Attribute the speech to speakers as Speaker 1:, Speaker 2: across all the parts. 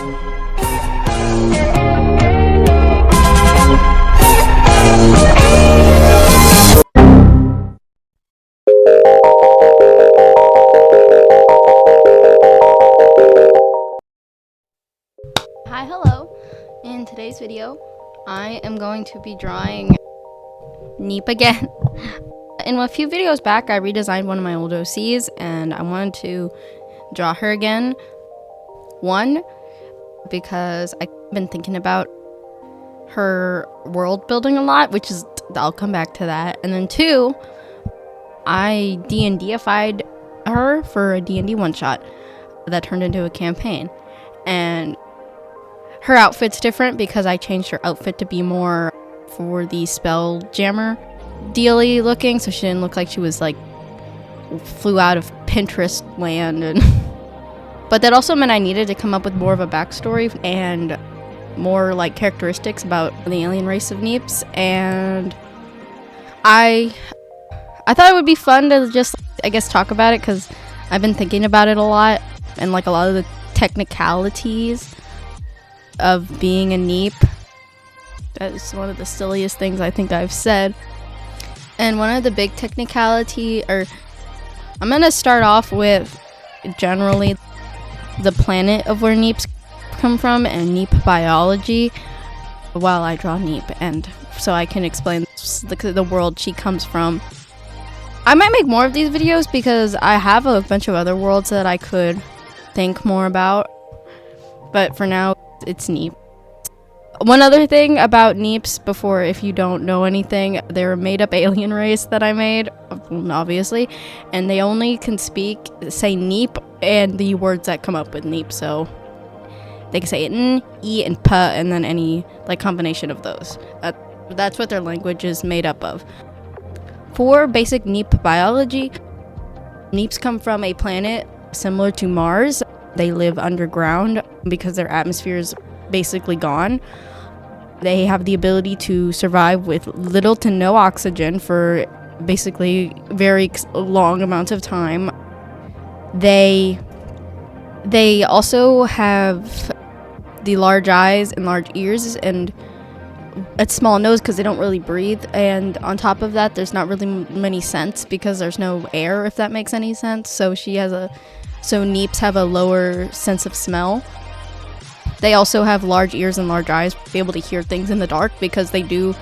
Speaker 1: Hi, hello. In today's video, I am going to be drawing Neep again. In a few videos back, I redesigned one of my old OCs, and I wanted to draw her again. One, because I've been thinking about her world building a lot, which is, I'll come back to that. And then two, I D&Dified her for a D&D one-shot that turned into a campaign. And her outfit's different because I changed her outfit to be more for the spell jammer dealy looking, so she didn't look like she was like flew out of Pinterest land. And but that also meant I needed to come up with more of a backstory and more like characteristics about the alien race of Neeps. And I thought it would be fun to just, I guess, talk about it because I've been thinking about it a lot and like a lot of the technicalities of being a Neep. That is one of the silliest things I think I've said. And one of the big technicality, or I'm gonna start off with generally the planet of where Neeps come from and Neep biology while I draw Neep, and so I can explain the world she comes from. I might make more of these videos because I have a bunch of other worlds that I could think more about, but for now it's Neep. One other thing about Neeps, before, if you don't know anything, they're a made-up alien race that I made, obviously, and they only can say Neep and the words that come up with Neep, so they can say N, E, and P, and then any like combination of those. That's what their language is made up of. For basic Neep biology, Neeps come from a planet similar to Mars. They live underground because their atmosphere is basically gone. They have the ability to survive with little to no oxygen for basically very long amounts of time. They also have the large eyes and large ears and a small nose because they don't really breathe, and on top of that there's not really many scents because there's no air, if that makes any sense. So Neeps have a lower sense of smell. They also have large ears and large eyes to be able to hear things in the dark because they do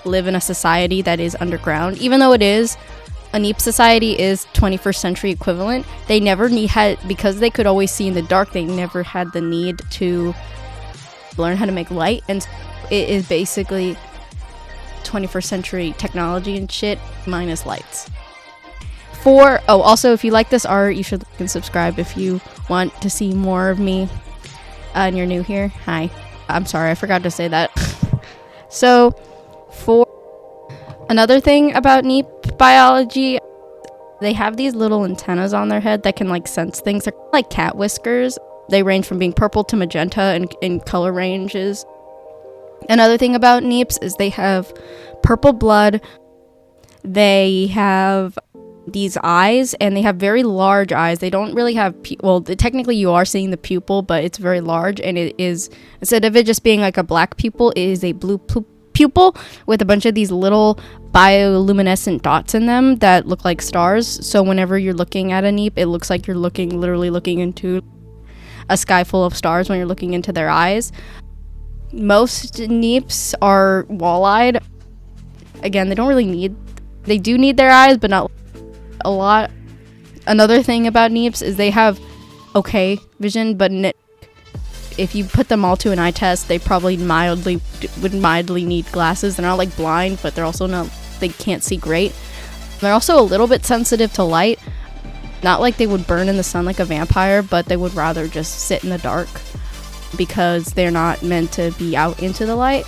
Speaker 1: live in a society that is underground. Even though it is a Neep society is 21st century equivalent, they never because they could always see in the dark, they never had the need to learn how to make light, and it is basically 21st century technology and shit minus lights. Also, if you like this art, you should like and subscribe if you want to see more of me. And you're new here, hi. I'm sorry, I forgot to say that. So, for another thing about Neep biology, they have these little antennas on their head that can like sense things. They're like cat whiskers. They range from being purple to magenta in color ranges. Another thing about Neeps is they have purple blood. They have these eyes, and they have very large eyes. They don't really have technically you are seeing the pupil, but it's very large, and it is, instead of it just being like a black pupil, it is a blue pupil with a bunch of these little bioluminescent dots in them that look like stars. So whenever you're looking at a Neep, it looks like you're literally looking into a sky full of stars when you're looking into their eyes. Most Neeps are wall-eyed. Again, they do need their eyes, but not a lot. Another thing about Neeps is they have okay vision, but if you put them all to an eye test, they probably would mildly need glasses. They're not like blind, but they're also not, they can't see great. They're also a little bit sensitive to light. Not like they would burn in the sun like a vampire, but they would rather just sit in the dark because they're not meant to be out into the light.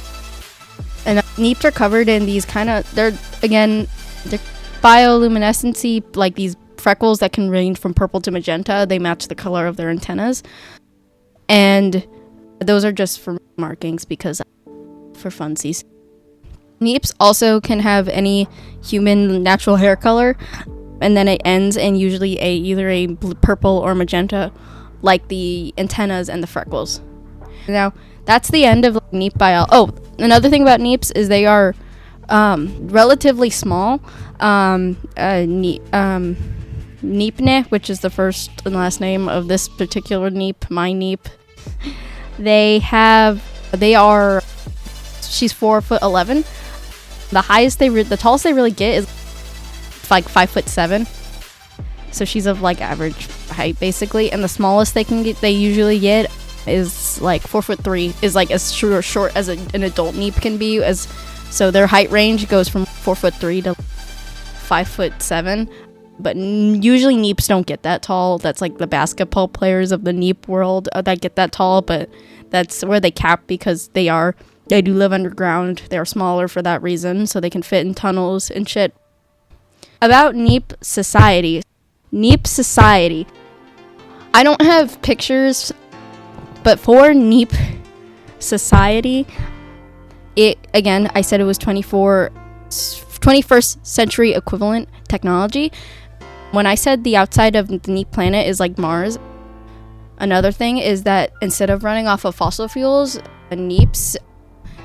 Speaker 1: And Neeps are covered in these they're bioluminescency, like these freckles that can range from purple to magenta. They match the color of their antennas, and those are just for markings because for funsies. Neeps also can have any human natural hair color, and then it ends in usually either a purple or magenta, like the antennas and the freckles. Now, that's the end of Neep bio. Oh, another thing about Neeps is they are relatively small. Neepne, which is the first and last name of this particular Neep, my Neep. She's 4'11". The tallest they really get is like 5'7". So she's of like average height basically, and the smallest they usually get is like 4'3", is like as short as an adult Neep can be. So their height range goes from 4'3" to 5'7". But usually Neeps don't get that tall. That's like the basketball players of the Neep world that get that tall, but that's where they cap because they do live underground. They're smaller for that reason, so they can fit in tunnels and shit. About Neep society. Neep society. I don't have pictures, but for Neep society, again, I said it was 21st century equivalent technology. When I said the outside of the Neep planet is like Mars, another thing is that instead of running off of fossil fuels, Neeps,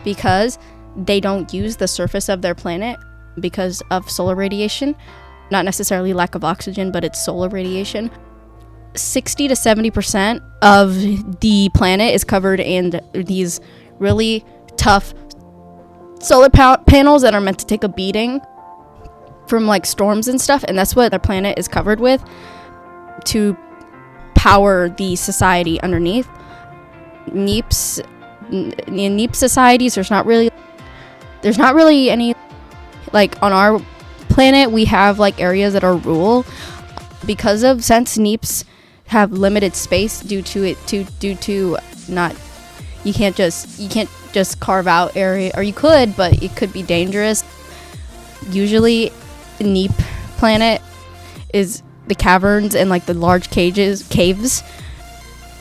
Speaker 1: because they don't use the surface of their planet because of solar radiation, not necessarily lack of oxygen, but it's solar radiation, 60 to 70% of the planet is covered in these really tough solar panels that are meant to take a beating from like storms and stuff, and that's what their planet is covered with to power the society underneath. In Neep societies, there's not really any, like on our planet we have like areas that are rural since Neeps have limited space due to not, you can't just carve out area, or you could, but it could be dangerous. Usually Neep planet is the caverns and like the large caves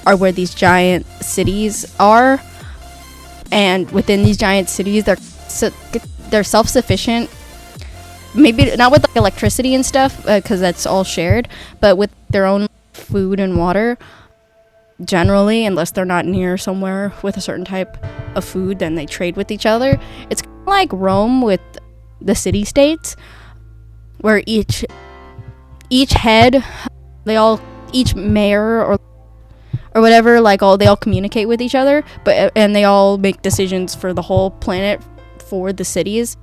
Speaker 1: are where these giant cities are, and within these giant cities they're self-sufficient, maybe not with like electricity and stuff because that's all shared, but with their own food and water generally, unless they're not near somewhere with a certain type of food, then they trade with each other. It's kind of like Rome with the city-states, where each head, each mayor or whatever, like they all communicate with each other, and they all make decisions for the whole planet for the cities.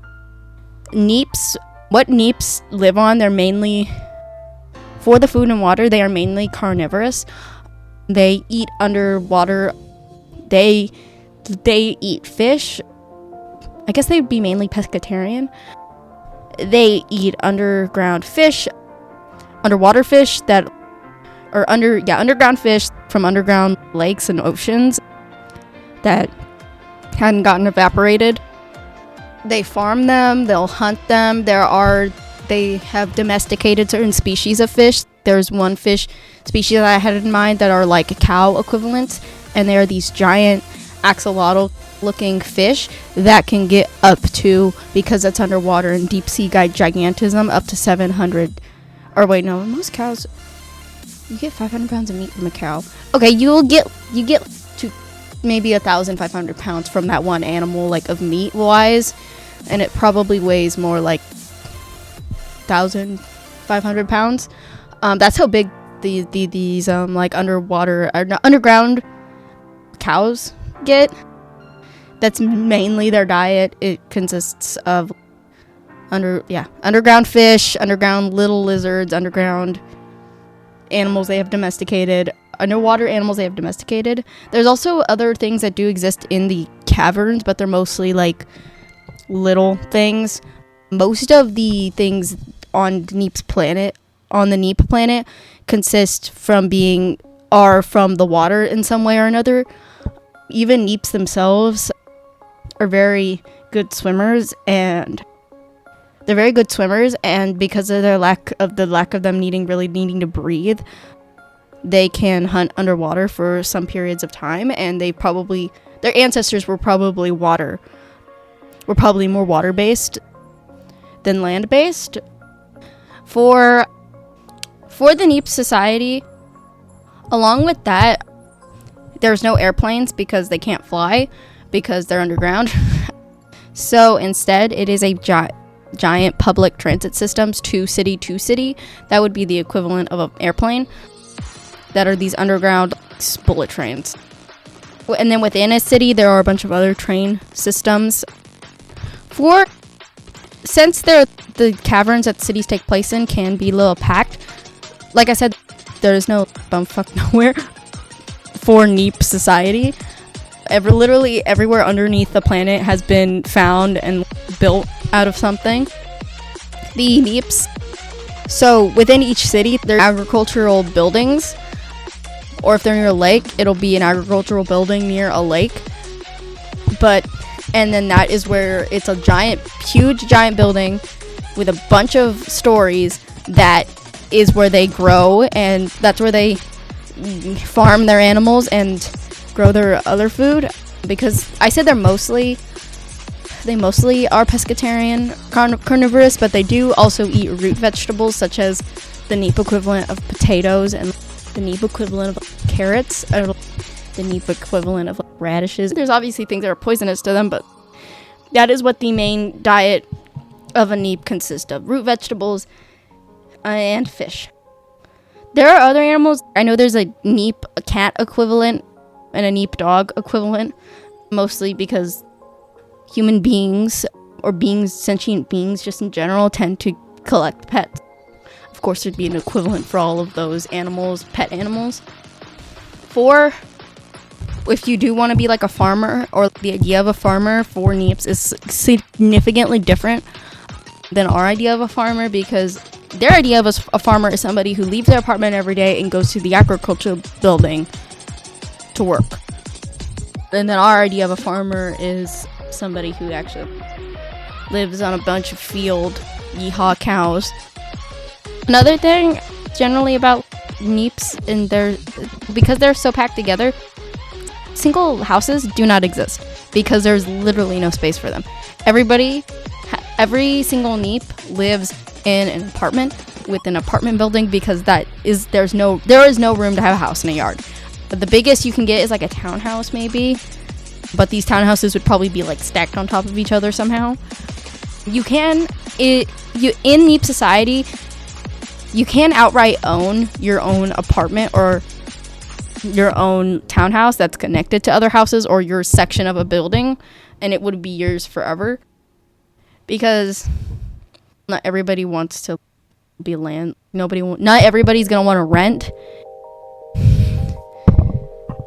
Speaker 1: What Neeps live on, they're mainly, for the food and water, they are mainly carnivorous. They eat underwater. They eat fish. I guess they would be mainly pescatarian. They eat underwater fish underground fish from underground lakes and oceans that hadn't gotten evaporated. They farm them, they'll hunt them. They have domesticated certain species of fish. There's one fish species that I had in mind that are like cow equivalents, and they are these giant axolotl looking fish that can get up to, because it's underwater in deep sea gigantism, up to 700, or wait, no, most cows, you get 500 pounds of meat from a cow. Okay, you get to maybe 1,500 pounds from that one animal, like of meat wise, and it probably weighs more like 1,500 pounds. That's how big these like underground cows get. That's mainly their diet. It consists of underground fish, underground little lizards, underground animals they have domesticated, underwater animals they have domesticated. There's also other things that do exist in the caverns, but they're mostly like little things. Most of the things on the Neep planet are from the water in some way or another. Even Neeps themselves are very good swimmers, and because of the lack of them needing to breathe, they can hunt underwater for some periods of time, and their ancestors were probably more water-based than land-based. For the Neep society, along with that, There's no airplanes because they can't fly because they're underground. So instead, it is a giant public transit systems to city. That would be the equivalent of an airplane. That are these underground bullet trains. And then within a city, there are a bunch of other train systems. Since the caverns that cities take place in can be a little packed, like I said, there is no bumfuck nowhere for Neep society. Literally everywhere underneath the planet has been found and built out of something. The Neeps. So within each city, there are agricultural buildings. Or if they're near a lake, it'll be an agricultural building near a lake. And then that is where it's a huge giant building with a bunch of stories. That is where they grow, and that's where they farm their animals and grow their other food. Because I said they mostly are pescatarian carnivorous, but they do also eat root vegetables such as the Neep equivalent of potatoes and the Neep equivalent of carrots, or the Neep equivalent of radishes. There's obviously things that are poisonous to them, but that is what the main diet of a Neep consists of: root vegetables and fish. There are other animals. I know there's a Neep cat equivalent and a Neep dog equivalent, mostly because human beings, or sentient beings just in general, tend to collect pets. Of course, there'd be an equivalent for all of those animals, pet animals. If you do want to be like a farmer, or the idea of a farmer for Neeps is significantly different than our idea of a farmer, because their idea of a farmer is somebody who leaves their apartment every day and goes to the agricultural building to work. And then our idea of a farmer is somebody who actually lives on a bunch of field, yeehaw cows. Another thing generally about Neeps, because they're so packed together, single houses do not exist because there's literally no space for them. Every single Neep lives in an apartment with an apartment building, because there is no room to have a house in a yard. But the biggest you can get is like a townhouse maybe, but these townhouses would probably be like stacked on top of each other somehow. In Neep society, you can outright own your own apartment or your own townhouse that's connected to other houses, or your section of a building, and it would be yours forever. Because not everybody wants to be not everybody's gonna want to rent.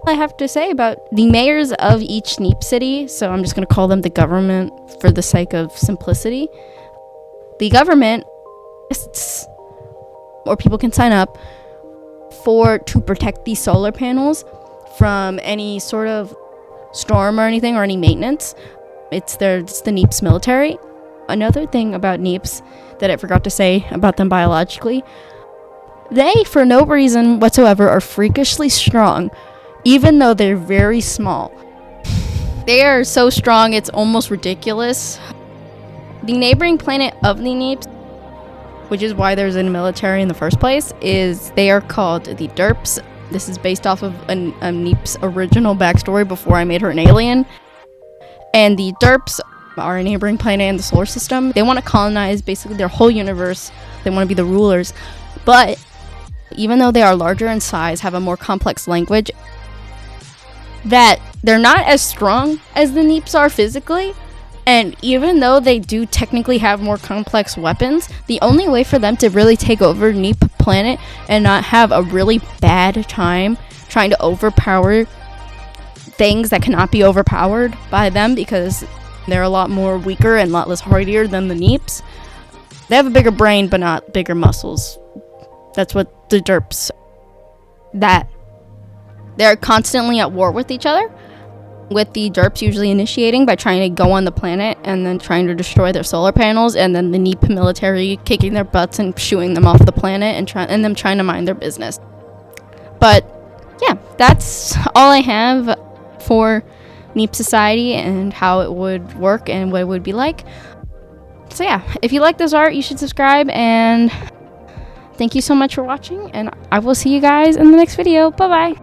Speaker 1: I have to say about the mayors of each Neep city, so I'm just going to call them the government for the sake of simplicity. The government, or people can sign up to protect these solar panels from any sort of storm or anything, or any maintenance. It's the Neeps military. Another thing about Neeps that I forgot to say about them biologically, they, for no reason whatsoever, are freakishly strong. Even though they're very small, they are so strong it's almost ridiculous. The neighboring planet of the Neeps, which is why there's a military in the first place, they are called the Derps. This is based off of a Neep's original backstory before I made her an alien. And the Derps are a neighboring planet in the solar system. They want to colonize basically their whole universe. They want to be the rulers. But even though they are larger in size, have a more complex language, that they're not as strong as the Neeps are physically, and even though they do technically have more complex weapons, the only way for them to really take over Neep planet and not have a really bad time trying to overpower things that cannot be overpowered by them, because they're a lot more weaker and a lot less hardier than the Neeps. They have a bigger brain but not bigger muscles. That's what the Derps, that they're constantly at war with each other, with the Derps usually initiating by trying to go on the planet and then trying to destroy their solar panels, and then the Neep military kicking their butts and shooing them off the planet, and them trying to mind their business. But yeah, that's all I have for Neep society and how it would work and what it would be like. So yeah, if you like this art, you should subscribe, and thank you so much for watching, and I will see you guys in the next video. Bye bye.